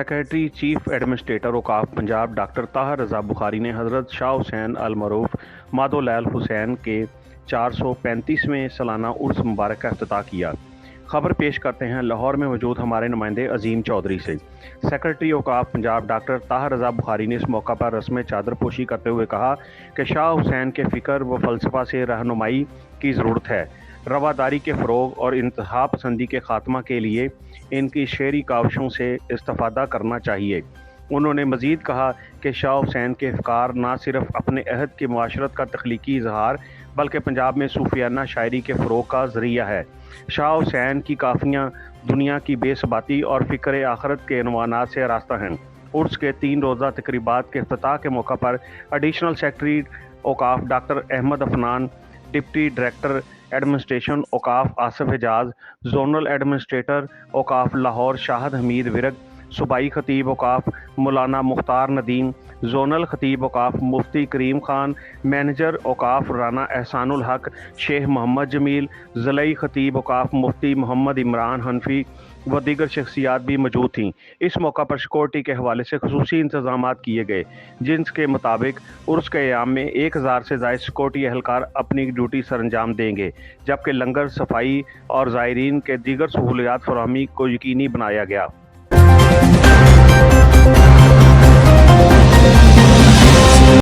Secretary chief administrator Auqaf Punjab doctor Tahir Raza Bukhari ने हज़रत शाह हुसैन अल मरूफ मादोलैल हुसैन के 435वें सालाना उर्स मुबारक का इफ्तिताह किया। खबर पेश करते हैं लाहौर में मौजूद हमारे नुमाइंदे अजीम चौधरी से। सेक्रेटरी औकाफ पंजाब डॉक्टर ताहिर रज़ा बुखारी ने इस मौका पर रस्म चादर पोशी करते हुए कहा कि शाह हुसैन के फ़िक्र व फ़लसफ़ा से रहनुमाई की ज़रूरत है। रवादारी के फ़रोग़ और इंतहा पसंदी के ख़ात्मा के लिए इनकी शेरी काविशों से इस्तिफ़ादा करना चाहिए। उन्होंने मज़ीद कहा कि शाह हुसैन के अफ़कार न सिर्फ़ अपने अहद की मुआशरत का तख्लीकी इजहार बल्कि पंजाब में सूफियाना शायरी के फ़रोग़ का ज़रिया है। शाह हुसैन की काफ़ियाँ दुनिया की बेसबाती और फ़िक्र आखरत के अनवानात से आरास्ता हैं। उर्स के 3 रोज़ा तकरीबात के इफ्तिताह के मौका पर additional secretary Auqaf doctor Ahmed Afnan, deputy director administration Auqaf Asif Ejaz, zonal administrator Auqaf Lahore Shahid Hamid Virk, सूबाई खतीब औकाफ मौलाना मुख्तार नदीम, जोनल खतीब औकाफ मुफ्ती करीम खान, मैनेजर औकाफ राना एहसानुल हक शेख मोहम्मद जमील, ज़िलई खतीब औकाफ मुफ्ती मोहम्मद इमरान हनफी व दीगर शख्सियात भी मौजूद थीं। इस मौका पर सिक्योरिटी के हवाले से खुसूसी इंतजाम किए गए, जिनके मुताबिक उर्स के अयाम में 1000 से ज़ायद सिक्योरिटी एहलकार अपनी ड्यूटी सर अंजाम देंगे, जबकि लंगर, सफाई और ज़ायरीन के दीगर सहूलियात फराहमी को यकीनी बनाया गया।